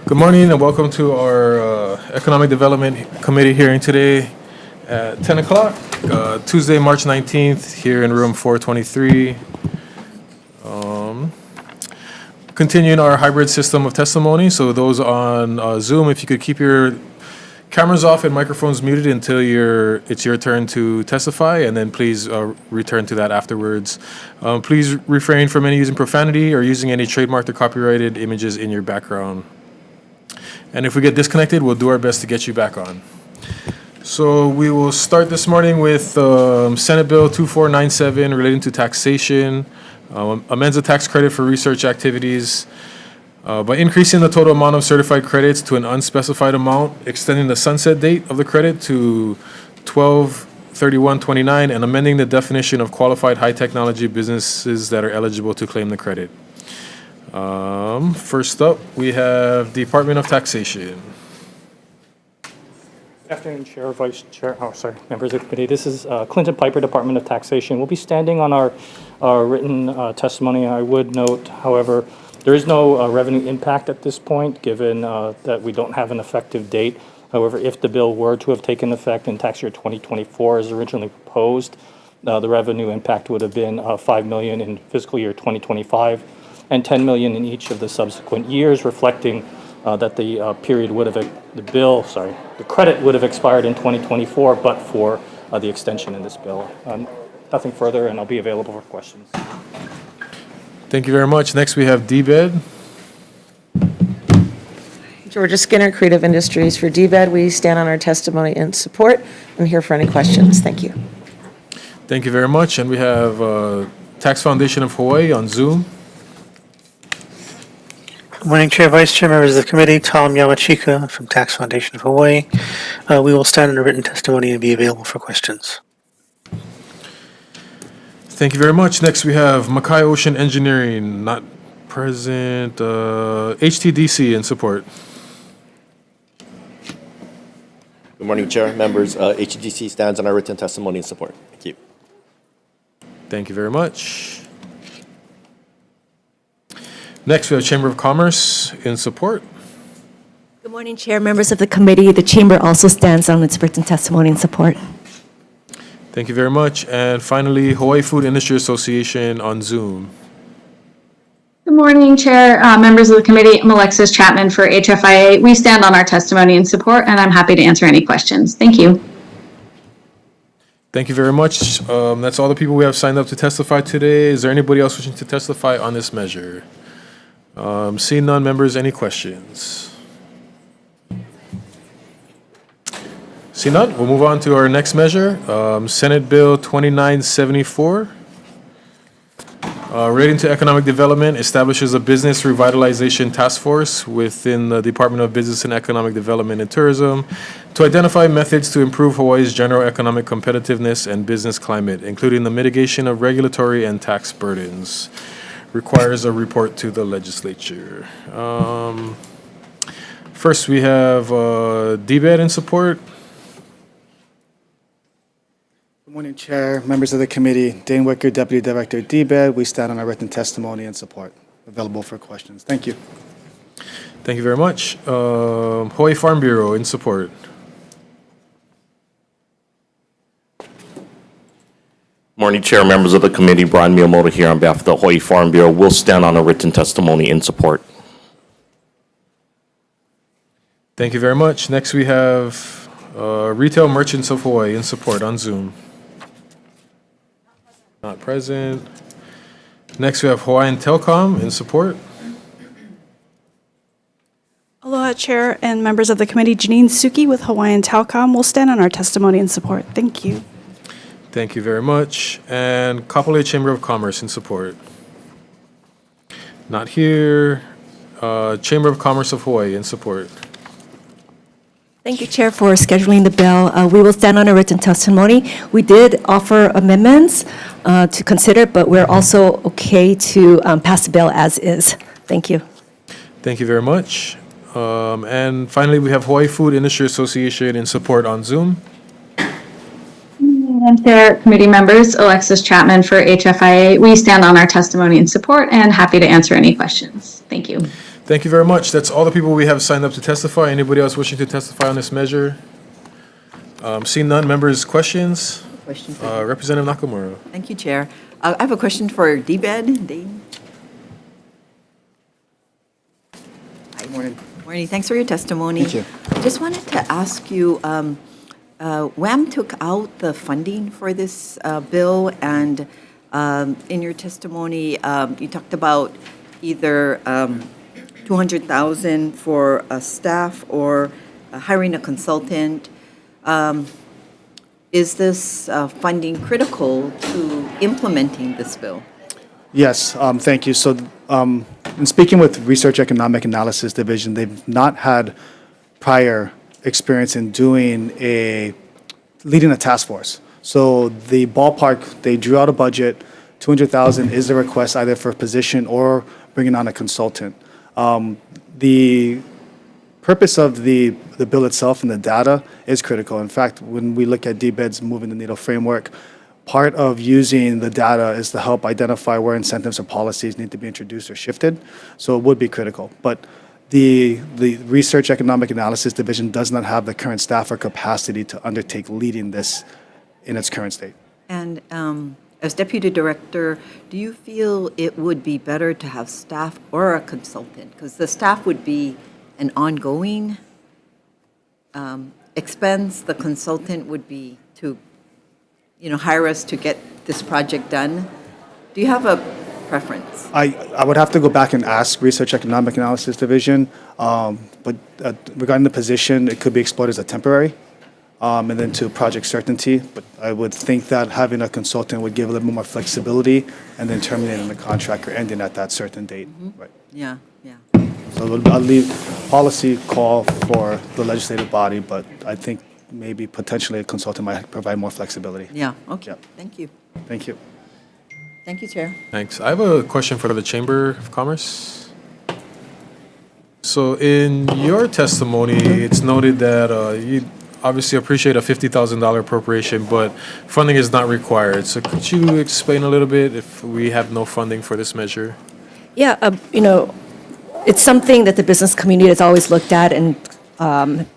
Good morning and welcome to our Economic Development Committee hearing today at 10 o'clock, Tuesday, March 19th, here in room 423. Continuing our hybrid system of testimony, so those on Zoom, if you could keep your cameras off and microphones muted until it's your turn to testify, and then please return to that afterwards. Please refrain from any using profanity or using any trademarked or copyrighted images in your background. And if we get disconnected, we'll do our best to get you back on. So we will start this morning with Senate Bill 2497 relating to taxation, amends the tax credit for research activities by increasing the total amount of certified credits to an unspecified amount, extending the sunset date of the credit to 12/31/29, and amending the definition of qualified high technology businesses that are eligible to claim the credit. First up, we have Department of Taxation. Good afternoon, Chair, Vice Chair, members of the committee. This is Clinton Piper, Department of Taxation. We'll be standing on our written testimony. I would note, however, there is no revenue impact at this point, given that we don't have an effective date. However, if the bill were to have taken effect in tax year 2024 as originally proposed, the revenue impact would have been $5 million in fiscal year 2025 and $10 million in each of the subsequent years, reflecting that the credit would have expired in 2024, but for the extension in this bill. Nothing further, and I'll be available for questions. Thank you very much. Next, we have DBED. Georgia Skinner, Creative Industries. For DBED, we stand on our testimony and support. I'm here for any questions. Thank you. Thank you very much. And we have Tax Foundation of Hawaii on Zoom. Good morning, Chair, Vice Chair, members of the committee. Tom Yamachika from Tax Foundation of Hawaii. We will stand in a written testimony and be available for questions. Thank you very much. Next, we have Mackay Ocean Engineering, not present. HTDC in support. Good morning, Chair, members. HTDC stands on our written testimony and support. Thank you. Thank you very much. Next, we have Chamber of Commerce in support. Good morning, Chair, members of the committee. The Chamber also stands on its written testimony and support. Thank you very much. And finally, Hawaii Food Industry Association on Zoom. Good morning, Chair, members of the committee. I'm Alexis Chapman for HFIA. We stand on our testimony and support, and I'm happy to answer any questions. Thank you. Thank you very much. That's all the people we have signed up to testify today. Is there anybody else wishing to testify on this measure? Seeing none, members, any questions? Seeing none, we'll move on to our next measure, Senate Bill 2974. Relating to economic development, establishes a business revitalization task force within the Department of Business and Economic Development and Tourism to identify methods to improve Hawaii's general economic competitiveness and business climate, including the mitigation of regulatory and tax burdens. Requires a report to the legislature. First, we have DBED in support. Good morning, Chair, members of the committee. Dane Wicker, Deputy Director, DBED. We stand on our written testimony and support. Available for questions. Thank you. Thank you very much. Hawaii Farm Bureau in support. Morning, Chair, members of the committee. Brian Miyamoto here on behalf of the Hawaii Farm Bureau. Will stand on a written testimony in support. Thank you very much. Next, we have Retail Merchants of Hawaii in support on Zoom. Not present. Next, we have Hawaiian Telcom in support. Aloha, Chair and members of the committee. Janine Suki with Hawaiian Telcom will stand on our testimony and support. Thank you. Thank you very much. And Kapolei Chamber of Commerce in support. Not here. Chamber of Commerce of Hawaii in support. Thank you, Chair, for scheduling the bill. We will stand on a written testimony. We did offer amendments to consider, but we're also okay to pass the bill as is. Thank you. Thank you very much. And finally, we have Hawaii Food Industry Association in support on Zoom. Madam Chair, committee members, Alexis Chapman for HFIA. We stand on our testimony and support and happy to answer any questions. Thank you. Thank you very much. That's all the people we have signed up to testify. Anybody else wishing to testify on this measure? Seeing none, members, questions? Question. Representative Nakamura. Thank you, Chair. I have a question for DBED. Dane? Hi. Morning. Morning. Thanks for your testimony. Thank you. I just wanted to ask you, WAM took out the funding for this bill, and in your testimony, you talked about either 200,000 for staff or hiring a consultant. Is this funding critical to implementing this bill? Yes, thank you. So, in speaking with Research Economic Analysis Division, they've not had prior experience in leading a task force. So the ballpark, they drew out a budget, 200,000 is the request either for a position or bringing on a consultant. The purpose of the bill itself and the data is critical. In fact, when we look at DBED's Moving the Needle framework, part of using the data is to help identify where incentives or policies need to be introduced or shifted. So it would be critical. But the Research Economic Analysis Division does not have the current staff or capacity to undertake leading this in its current state. And as Deputy Director, do you feel it would be better to have staff or a consultant? Because the staff would be an ongoing expense. The consultant would be to, hire us to get this project done. Do you have a preference? I would have to go back and ask Research Economic Analysis Division, but regarding the position, it could be explored as a temporary, and then to project certainty. But I would think that having a consultant would give a little more flexibility, and then terminating the contract or ending at that certain date. Right. Yeah. So I'll leave policy call for the legislative body, but I think maybe potentially a consultant might provide more flexibility. Yeah, okay. Yep. Thank you. Thank you. Thank you, Chair. Thanks. I have a question for the Chamber of Commerce. So in your testimony, it's noted that you obviously appreciate a $50,000 appropriation, but funding is not required. So could you explain a little bit if we have no funding for this measure? Yeah, it's something that the business community has always looked at and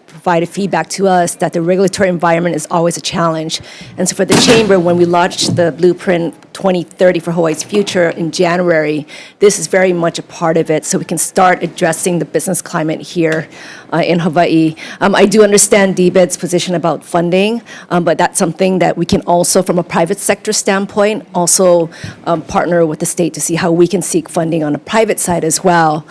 provided feedback to us that the regulatory environment is always a challenge. And so for the Chamber, when we launched the Blueprint 2030 for Hawaii's Future in January, this is very much a part of it, so we can start addressing the business climate here in Hawaii. I do understand DBED's position about funding, but that's something that we can also, from a private sector standpoint, also partner with the state to see how we can seek funding on the private side as well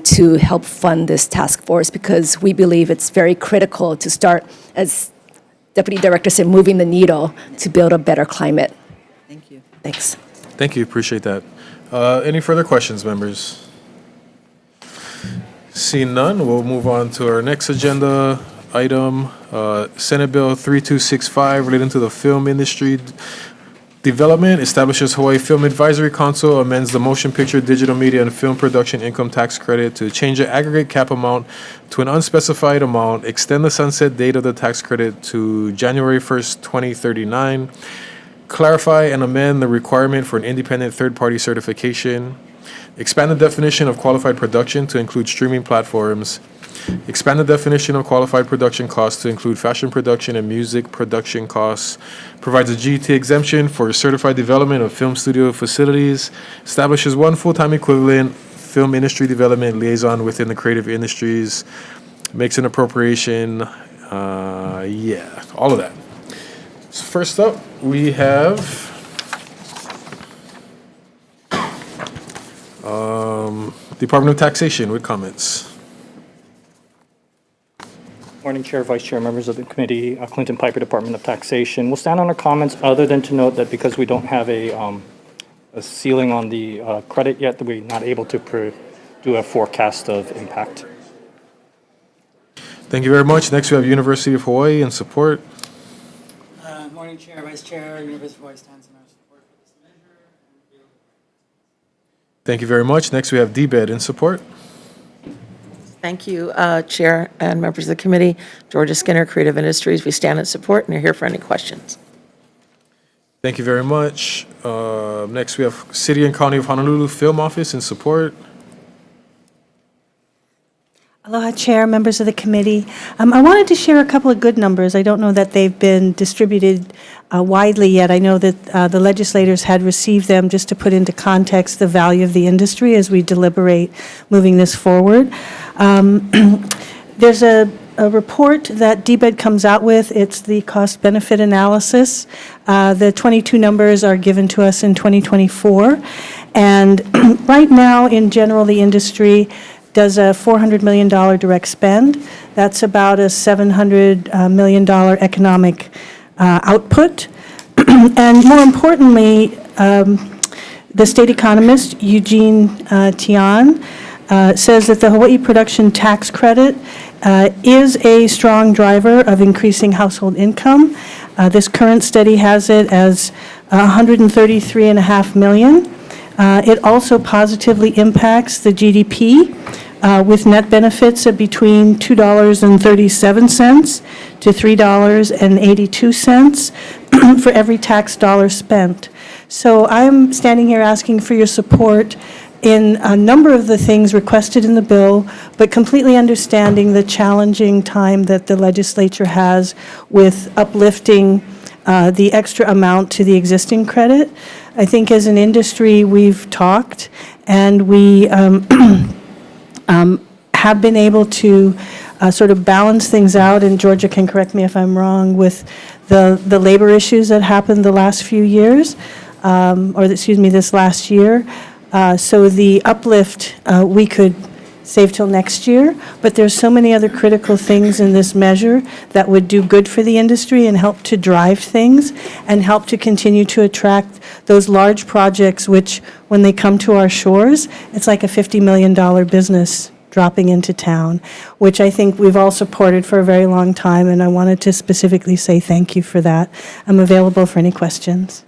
to help fund this task force, because we believe it's very critical to start, as Deputy Director said, moving the needle to build a better climate. Thank you. Thanks. Thank you, appreciate that. Any further questions, members? Seeing none, we'll move on to our next agenda item, Senate Bill 3265, relating to the film industry development, establishes Hawaii Film Advisory Council, amends the motion picture, digital media, and film production income tax credit to change the aggregate cap amount to an unspecified amount, extend the sunset date of the tax credit to January 1st, 2039, clarify and amend the requirement for an independent third-party certification, expand the definition of qualified production to include streaming platforms, expand the definition of qualified production costs to include fashion production and music production costs, provides a GT exemption for certified development of film studio facilities, establishes one full-time equivalent film industry development liaison within the creative industries, makes an appropriation, all of that. So first up, we have Department of Taxation with comments. Morning, Chair, Vice Chair, members of the committee, Clinton Piper, Department of Taxation. We'll stand on our comments other than to note that because we don't have a ceiling on the credit yet, that we're not able to do a forecast of impact. Thank you very much. Next, we have University of Hawaii in support. Morning, Chair, Vice Chair, University of Hawaii stands in our support for this measure. Thank you very much. Next, we have DBED in support. Thank you, Chair and members of the committee. Georgia Skinner, Creative Industries. We stand in support and are here for any questions. Thank you very much. Next, we have City and County of Honolulu Film Office in support. Aloha, Chair, members of the committee. I wanted to share a couple of good numbers. I don't know that they've been distributed widely yet. I know that the legislators had received them just to put into context the value of the industry as we deliberate moving this forward. There's a report that DBED comes out with. It's the cost-benefit analysis. The 22 numbers are given to us in 2024. And right now, in general, the industry does a $400 million direct spend. That's about a $700 million economic output. And more importantly, the state economist, Eugene Tian, says that the Hawaii Production Tax Credit is a strong driver of increasing household income. This current study has it as $133.5 million. It also positively impacts the GDP with net benefits of between $2.37 to $3.82 for every tax dollar spent. So I'm standing here asking for your support in a number of the things requested in the bill, but completely understanding the challenging time that the legislature has with uplifting the extra amount to the existing credit. I think as an industry, we've talked, and we have been able to sort of balance things out, and Georgia can correct me if I'm wrong, with the labor issues that happened the last few years, this last year. So the uplift, we could save till next year, but there's so many other critical things in this measure that would do good for the industry and help to drive things and help to continue to attract those large projects, which when they come to our shores, it's like a $50 million business dropping into town, which I think we've all supported for a very long time, and I wanted to specifically say thank you for that. I'm available for any questions.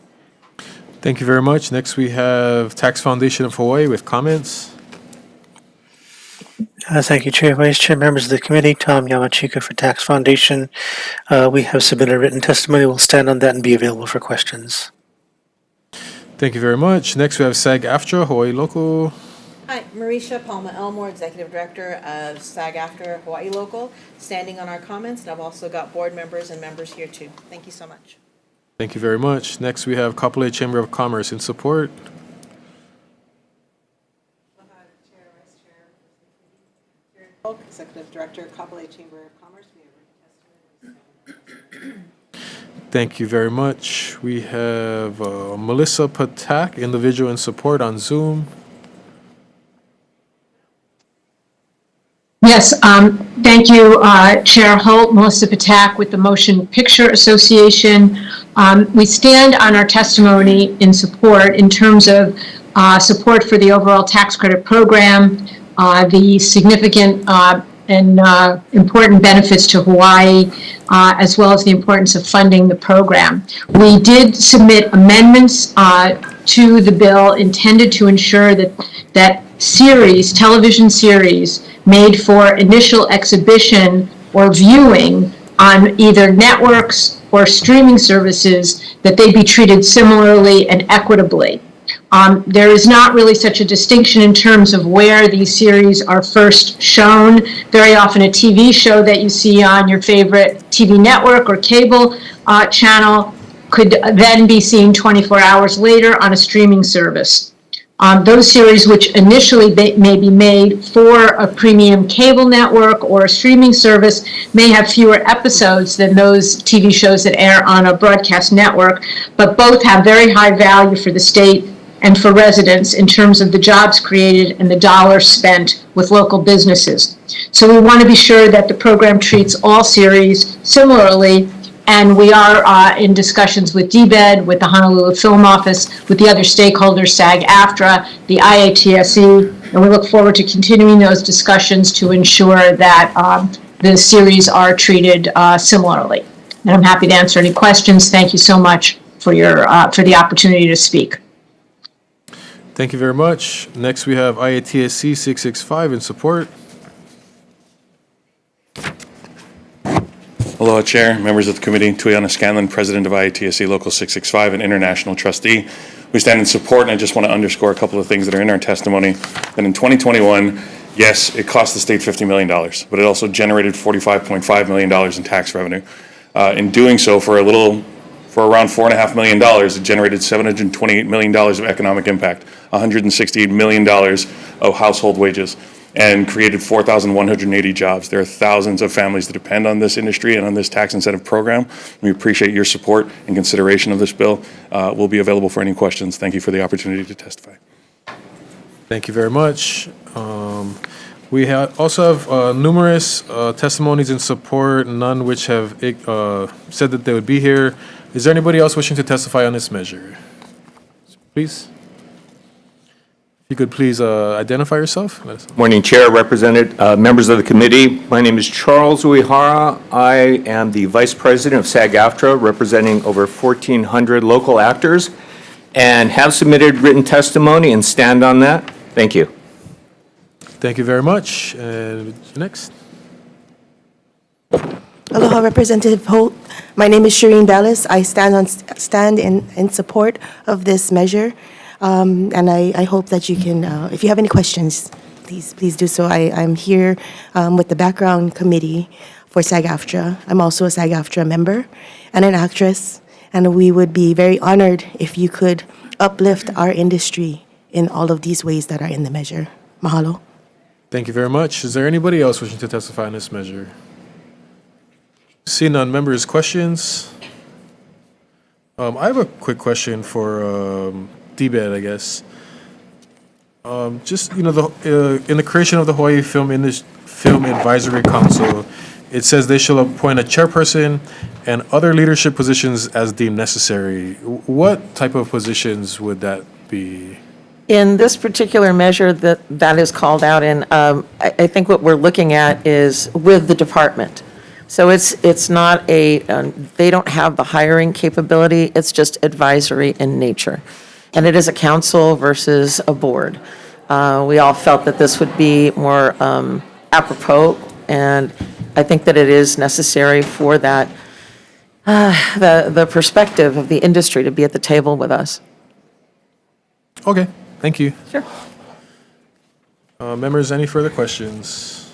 Thank you very much. Next, we have Tax Foundation of Hawaii with comments. Thank you, Chair, Vice Chair, members of the committee. Tom Yamachika for Tax Foundation. We have submitted a written testimony. We'll stand on that and be available for questions. Thank you very much. Next, we have SAG-AFTRA, Hawaii Local. Hi, Marisha Palma-Elmore, Executive Director of SAG-AFTRA Hawaii Local, standing on our comments, and I've also got board members and members here too. Thank you so much. Thank you very much. Next, we have Kapolei Chamber of Commerce in support. Executive Director, Kapolei Chamber of Commerce. Thank you very much. We have Melissa Patak, individual in support on Zoom. Yes, thank you, Chair Holt, Melissa Patak with the Motion Picture Association. We stand on our testimony in support in terms of support for the overall tax credit program, the significant and important benefits to Hawaii, as well as the importance of funding the program. We did submit amendments to the bill intended to ensure that television series made for initial exhibition or viewing on either networks or streaming services, that they be treated similarly and equitably. There is not really such a distinction in terms of where these series are first shown. Very often a TV show that you see on your favorite TV network or cable channel could then be seen 24 hours later on a streaming service. Those series which initially may be made for a premium cable network or a streaming service may have fewer episodes than those TV shows that air on a broadcast network, but both have very high value for the state and for residents in terms of the jobs created and the dollars spent with local businesses. So we want to be sure that the program treats all series similarly, and we are in discussions with DBED, with the Honolulu Film Office, with the other stakeholders, SAG-AFTRA, the IATSE, and we look forward to continuing those discussions to ensure that the series are treated similarly. And I'm happy to answer any questions. Thank you so much for the opportunity to speak. Thank you very much. Next, we have IATSC 665 in support. Aloha, Chair, members of the committee. Tuyana Scanlon, President of IATSC Local 665 and International Trustee. We stand in support, and I just want to underscore a couple of things that are in our testimony. That in 2021, Yes, it cost the state $50 million, but it also generated $45.5 million in tax revenue. In doing so, for around $4.5 million, it generated $728 million of economic impact, $168 million of household wages, and created 4,180 jobs. There are thousands of families that depend on this industry and on this tax incentive program. We appreciate your support and consideration of this bill. We'll be available for any questions. Thank you for the opportunity to testify. Thank you very much. We also have numerous testimonies in support, none which have said that they would be here. Is there anybody else wishing to testify on this measure? Please. If you could please identify yourself. Morning, Chair, represented members of the committee. My name is Charles Uehara. I am the Vice President of SAG-AFTRA, representing over 1,400 local actors, and have submitted written testimony and stand on that. Thank you. Thank you very much. Next. Aloha, Representative Holt. My name is Shireen Dallas. I stand in support of this measure, and I hope that you can, if you have any questions, please do so. I'm here with the background committee for SAG-AFTRA. I'm also a SAG-AFTRA member and an actress, and we would be very honored if you could uplift our industry in all of these ways that are in the measure. Mahalo. Thank you very much. Is there anybody else wishing to testify on this measure? Seeing none, members, questions? I have a quick question for DBED, I guess. Just, in the creation of the Hawaii Film Advisory Council, it says they shall appoint a chairperson and other leadership positions as deemed necessary. What type of positions would that be? In this particular measure that is called out in, I think what we're looking at is with the department. So it's not they don't have the hiring capability, it's just advisory in nature. And it is a council versus a board. We all felt that this would be more apropos, and I think that it is necessary for that, the perspective of the industry to be at the table with us. Okay, thank you. Sure. Members, any further questions?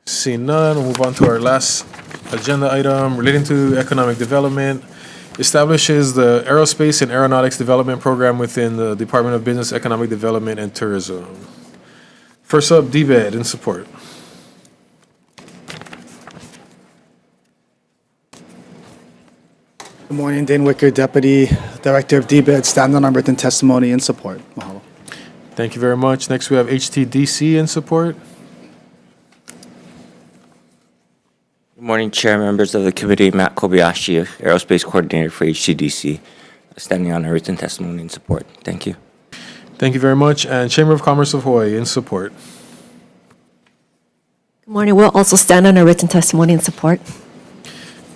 Seeing none, we'll move on to our last agenda item relating to economic development. Establishes the Aerospace and Aeronautics Development Program within the Department of Business, Economic Development, and Tourism. First up, DBED in support. Good morning, Dane Wicker, Deputy Director of DBED, stand on written testimony in support. Mahalo. Thank you very much. Next, we have HTDC in support. Good morning, Chair, members of the committee. Matt Kobayashi, Aerospace Coordinator for HTDC, standing on a written testimony in support. Thank you. Thank you very much. And Chamber of Commerce of Hawaii in support. Good morning. We'll also stand on a written testimony in support.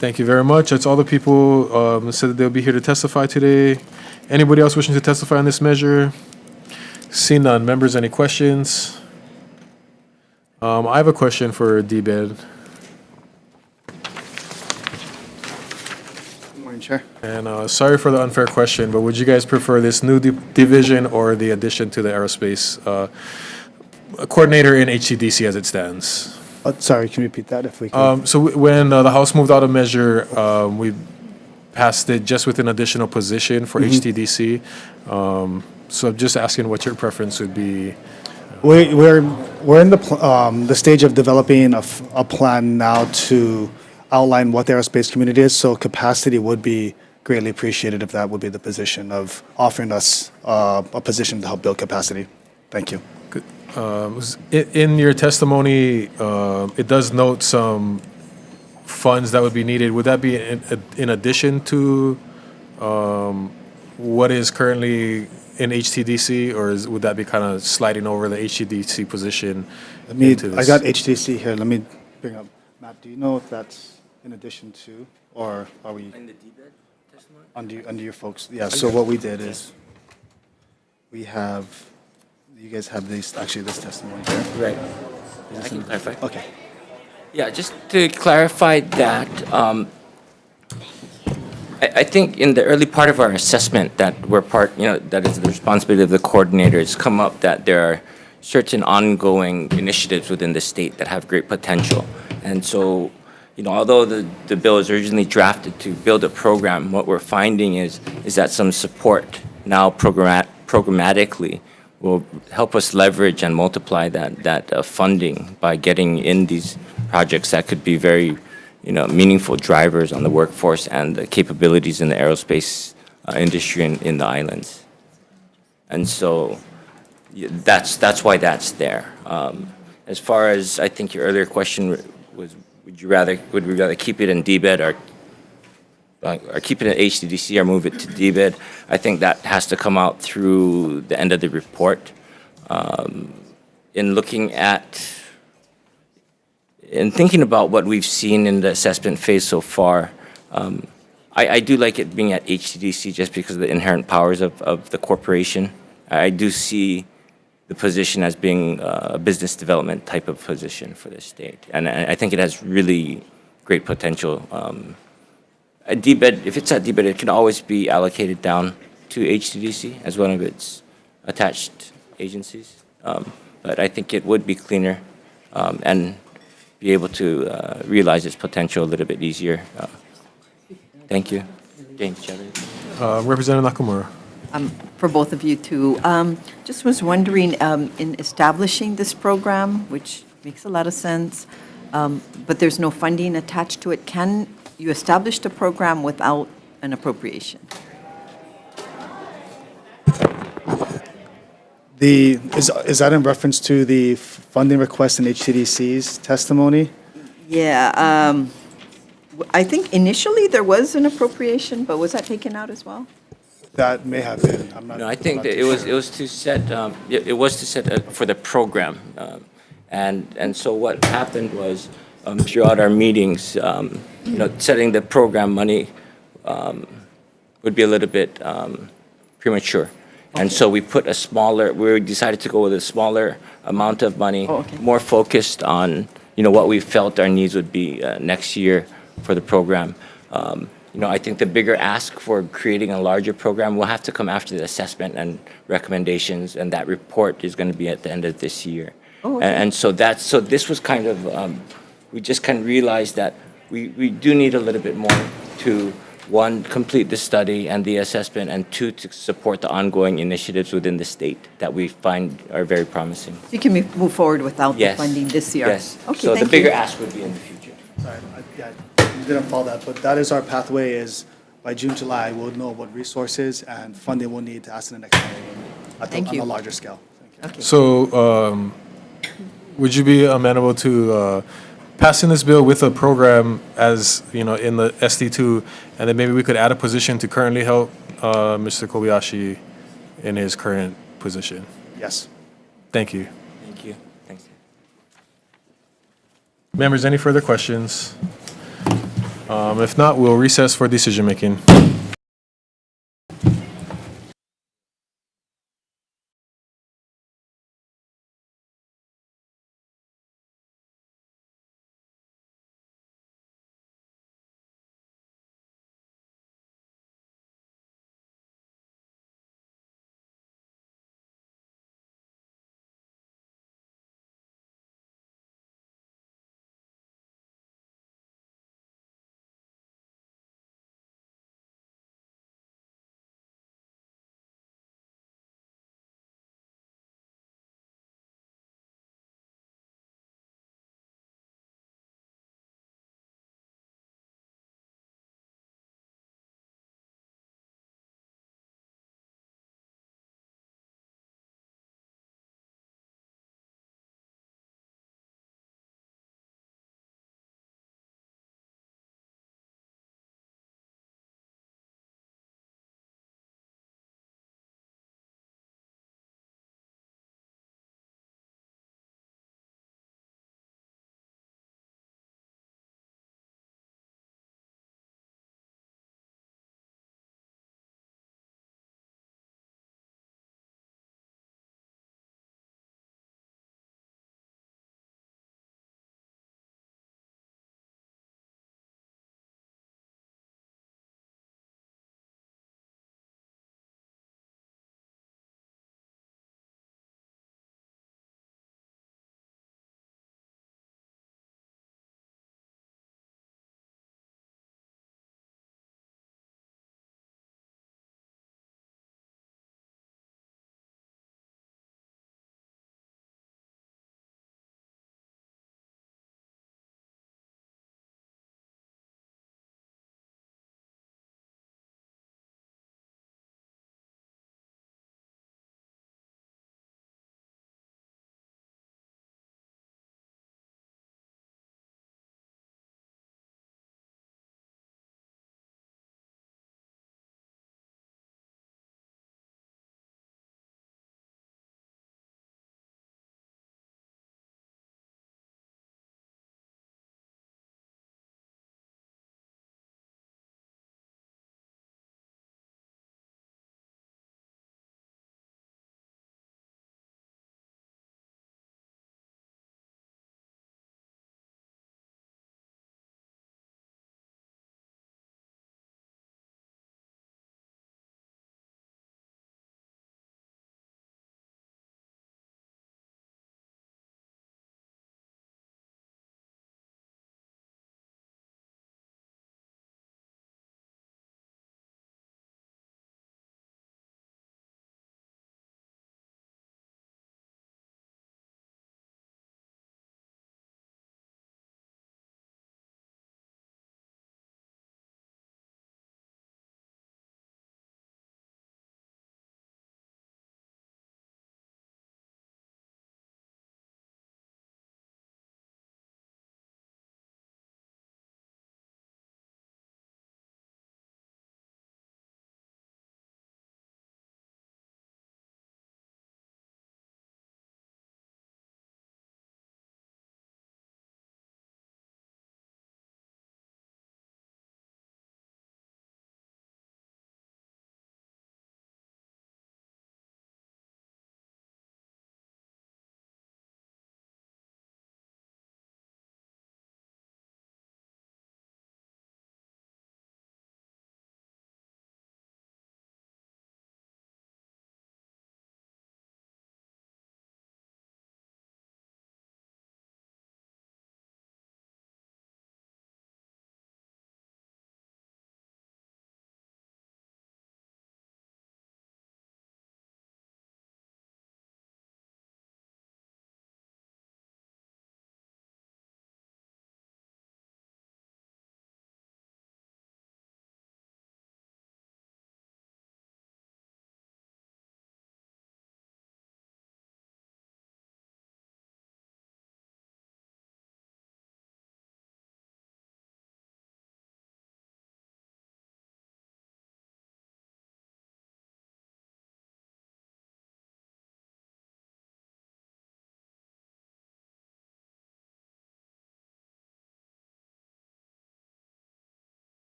Thank you very much. That's all the people that said that they'll be here to testify today. Anybody else wishing to testify on this measure? Seeing none. Members, any questions? I have a question for DBED. Chair. And sorry for the unfair question, but would you guys prefer this new division or the addition to the aerospace coordinator in HTDC as it stands? Sorry, can you repeat that if we could? So when the House moved out a measure, we passed it just with an additional position for HTDC. So I'm just asking what your preference would be. We're in the stage of developing a plan now to outline what the aerospace community is, so capacity would be greatly appreciated if that would be the position of offering us a position to help build capacity. Thank you. Good. In your testimony, it does note some funds that would be needed. Would that be in addition to what is currently in HTDC, or would that be kind of sliding over the HTDC position into this? I got HTDC here. Let me bring up. Matt, do you know if that's in addition to, or are we? In the DBED testimony? Under your folks. Yeah, so what we did is you guys have this testimony here. Right. I can clarify. Okay. Yeah, just to clarify that, I think in the early part of our assessment that we're that is the responsibility of the coordinator, it's come up that there are, certain ongoing initiatives within the state that have great potential. And so, although the bill is originally drafted to build a program, what we're finding is that some support now programmatically will help us leverage and multiply that funding by getting in these projects that could be very, meaningful drivers on the workforce and the capabilities in the aerospace industry in the islands. And so that's why that's there. As far as, I think your earlier question was, would we rather keep it in DBED or keep it at HDDC or move it to DBED? I think that has to come out through the end of the report. In thinking about what we've seen in the assessment phase so far, I do like it being at HDDC just because of the inherent powers of the corporation. I do see the position as being a business development type of position for the state. And I think it has really great potential. At DBED, if it's at DBED, it can always be allocated down to HDDC as one of its attached agencies. But I think it would be cleaner and be able to realize its potential a little bit easier. Thank you. James Chavez. Representative Nakamura. For both of you too. Just was wondering, in establishing this program, which makes a lot of sense, but there's no funding attached to it, can you establish the program without an appropriation? Is that in reference to the funding request in HCDC's testimony? Yeah, I think initially there was an appropriation, but was that taken out as well? That may have been. I'm not. No, I think that it was to set for the program, and so what happened was throughout our meetings, setting the program money would be a little bit premature, and so we decided to go with a smaller amount of money, more focused on what we felt our needs would be next year for the program. I think the bigger ask for creating a larger program will have to come after the assessment and recommendations, and that report is going to be at the end of this year. And so this was kind of, we just kind of realized that we do need a little bit more to, one, complete the study and the assessment, and two, to support the ongoing initiatives within the state that we find are very promising. You can move forward without the Yes. funding this year? Yes. Okay, So the thank bigger you. ask would be in the future. Sorry, you didn't follow that, but that is our pathway. Is by June, July, we'll know what resources and funding we'll need to ask in the next meeting on a larger scale. Thank you. So, would you be amenable to passing this bill with a program as, in the SD2, and then maybe we could add a position to currently help Mr. Kobayashi in his current position? Yes. Thank you. Thank you. Thanks. Members, any further questions? If not, we'll recess for decision-making.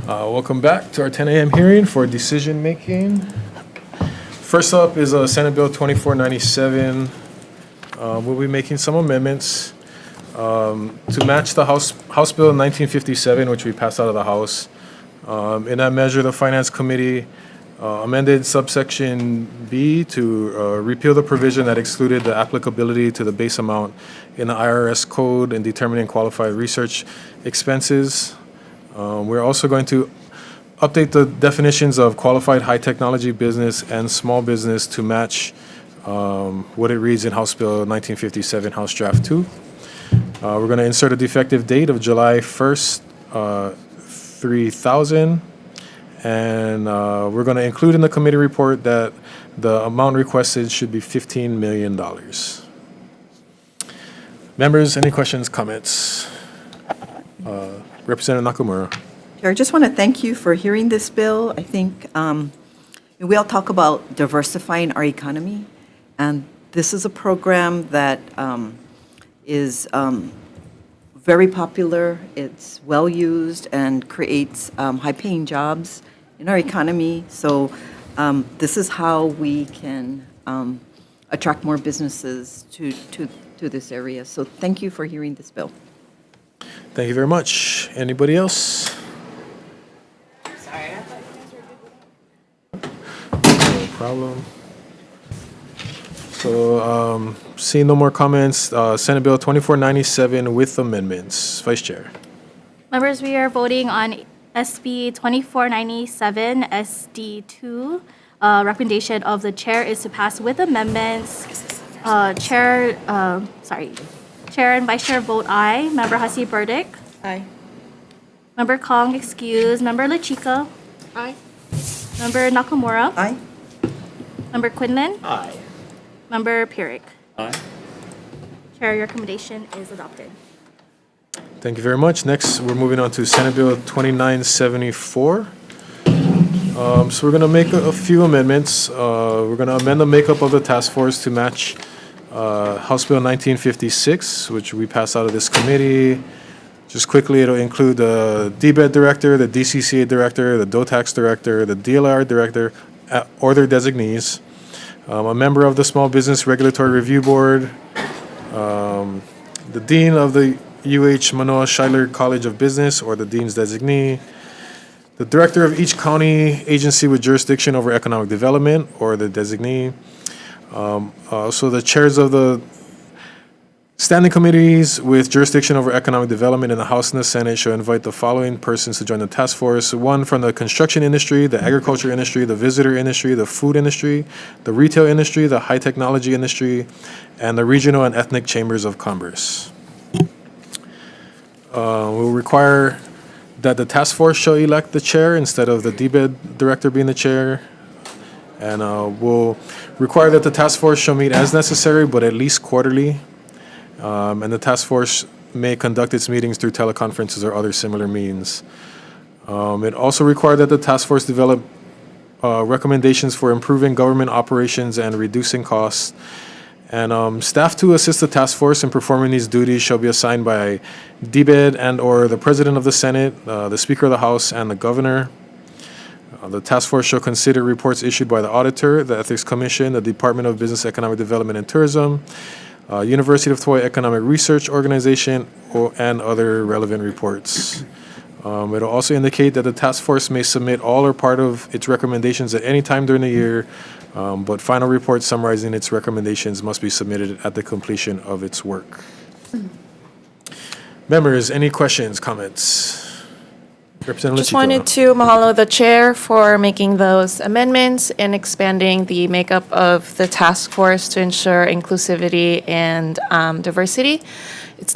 Welcome back to our 10 a.m. hearing for decision-making. First up is Senate Bill 2497. We'll be making some amendments to match the House Bill 1957, which we passed out of the House. In that measure, the Finance Committee amended subsection B to repeal the provision that excluded the applicability to the base amount in the IRS code in determining qualified research expenses. We're also going to update the definitions of qualified high technology business and small business to match what it reads in House Bill 1957, House Draft 2. We're going to insert a defective date of July 1st, 3000. And we're going to include in the committee report that the amount requested should be $15 million. Members, any questions, comments? Representative Nakamura. Chair, I just want to thank you for hearing this bill. I think we all talk about diversifying our economy, and this is a program that is very popular. It's well used and creates high-paying jobs in our economy. So this is how we can attract more businesses to this area. So thank you for hearing this bill. Thank you very much. Anybody else? Sorry, I thought you guys were good. No problem. So, seeing no more comments, Senate Bill 2497 with amendments. Vice Chair. Members, we are voting on SB 2497 SD2. Recommendation of the chair is to pass with amendments. Chair and Vice Chair vote aye. Member Hasi Burdick. Aye. Member Kong excused. Member Lachika. Aye. Member Nakamura. Aye. Member Quinlan. Aye. Member Pierick. Aye. Chair, your recommendation is adopted. Thank you very much. Next, we're moving on to Senate Bill 2974. So we're going to make a few amendments. We're going to amend the makeup of the task force to match House Bill 1956, which we passed out of this committee. Just quickly, it'll include the DBED director, the DCCA director, the DOTAX director, the DLR director, or their designees, a member of the Small Business Regulatory Review Board, the dean of the UH Manoa Schuyler College of Business, or the dean's designee, the director of each county agency with jurisdiction over economic development, or the designee. So the chairs of the standing committees with jurisdiction over economic development in the House and the Senate shall invite the following persons to join the task force. One from the construction industry, the agriculture industry, the visitor industry, the food industry, the retail industry, the high technology industry, and the regional and ethnic chambers of commerce. We'll require that the task force shall elect the chair instead of the DBED director being the chair. And we'll require that the task force shall meet as necessary, but at least quarterly. And the task force may conduct its meetings through teleconferences or other similar means. It also required that the task force develop recommendations for improving government operations and reducing costs. And staff to assist the task force in performing these duties shall be assigned by DBED and/or the President of the Senate, the Speaker of the House, and the Governor. The task force shall consider reports issued by the Auditor, the Ethics Commission, the Department of Business, Economic Development, and Tourism, University of Hawaii Economic Research Organization, and other relevant reports. It'll also indicate that the task force may submit all or part of its recommendations at any time during the year, but final reports summarizing its recommendations must be submitted at the completion of its work. Members, any questions, comments? Representative Just Lachiko. wanted to mahalo the chair for making those amendments and expanding the makeup of the task force to ensure inclusivity and diversity. It's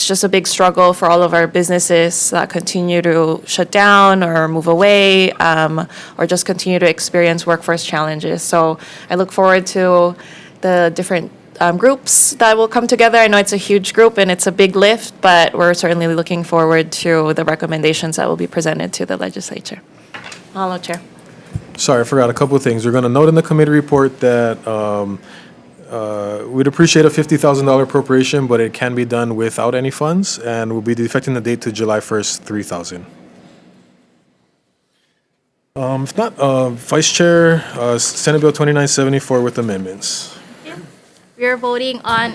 just a big struggle for all of our businesses that continue to shut down or move away, or just continue to experience workforce challenges. So I look forward to the different groups that will come together. I know it's a huge group and it's a big lift, but we're certainly looking forward to the recommendations that will be presented to the legislature. Mahalo, Chair. Sorry, I forgot a couple of things. We're going to note in the committee report that we'd appreciate a $50,000 appropriation, but it can be done without any funds, and we'll be defecting the date to July 1st, 3,000. If not, Vice Chair, Senate Bill 2974 with amendments. We are voting on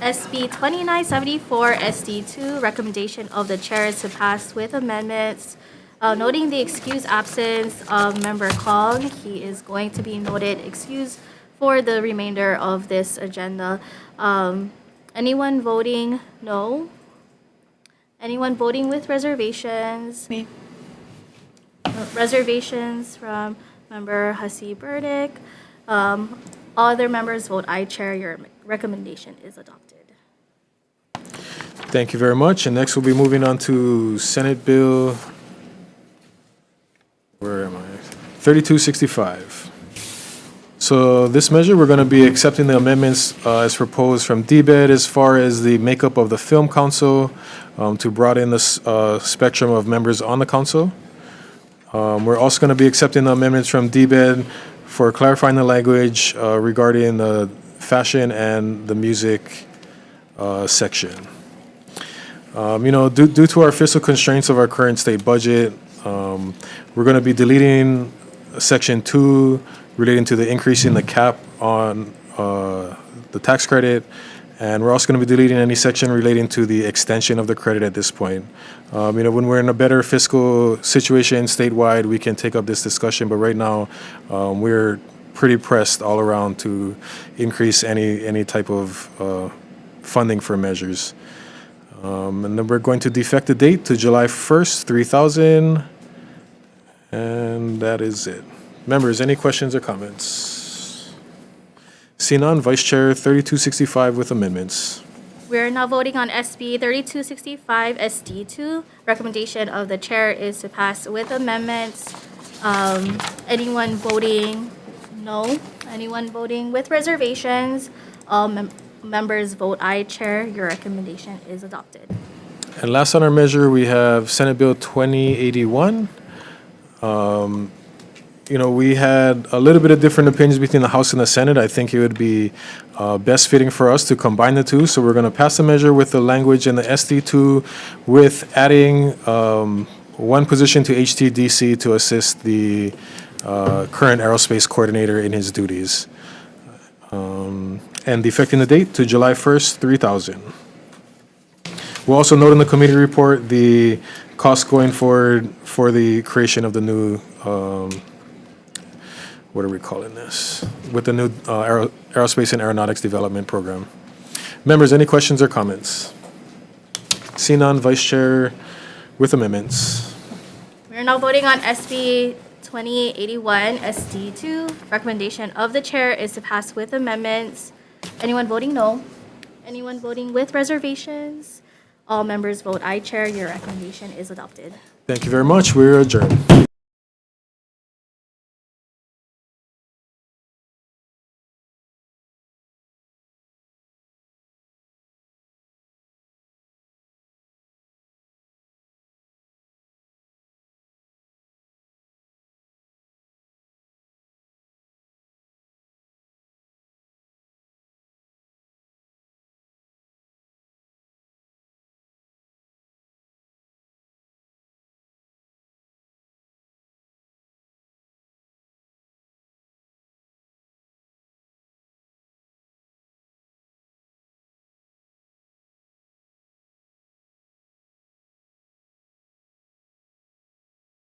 SB 2974 SD2. Recommendation of the chair is to pass with amendments. Noting the excused absence of Member Kong, he is going to be noted excused for the remainder of this agenda. Anyone voting no? Anyone voting with reservations? Me. Reservations from Member Hasi Burdick. Other members vote aye. Chair, your recommendation is adopted. Thank you very much. And next we'll be moving on to Senate Bill, where am I? 3265. So this measure, we're going to be accepting the amendments as proposed from DBED as far as the makeup of the Film Council to broaden the spectrum of members on the council. We're also going to be accepting the amendments from DBED for clarifying the language regarding the fashion and the music section. Due to our fiscal constraints of our current state budget, we're going to be deleting Section 2 relating to the increase in the cap on the tax credit, and we're also going to be deleting any section relating to the extension of the credit at this point. When we're in a better fiscal situation statewide, we can take up this discussion, but right now, we're pretty pressed all around to increase any type of funding for measures. And then we're going to defect the date to July 1st, 3,000, and that is it. Members, any questions or comments? Seeing none, Vice Chair 3265 with amendments. We are now voting on SB 3265 SD2. Recommendation of the chair is to pass with amendments. Anyone voting no? Anyone voting with reservations? All members vote aye. Chair, your recommendation is adopted. And last on our measure, we have Senate Bill 2081. We had a little bit of different opinions between the House and the Senate. I think it would be best fitting for us to combine the two. So we're going to pass the measure with the language in the SD2 with adding one position to HTDC to assist the current aerospace coordinator in his duties. And defecting the date to July 1st, 3,000. We'll also note in the committee report the cost going forward for the creation of the new, what are we calling this? With the new Aerospace and Aeronautics Development Program. Members, any questions or comments? Seeing none, Vice Chair with amendments. We are now voting on SB 2881 SD2. Recommendation of the chair is to pass with amendments. Anyone voting no? Anyone voting with reservations? All members vote aye. Chair, your recommendation is adopted. Thank you very much. We're adjourned.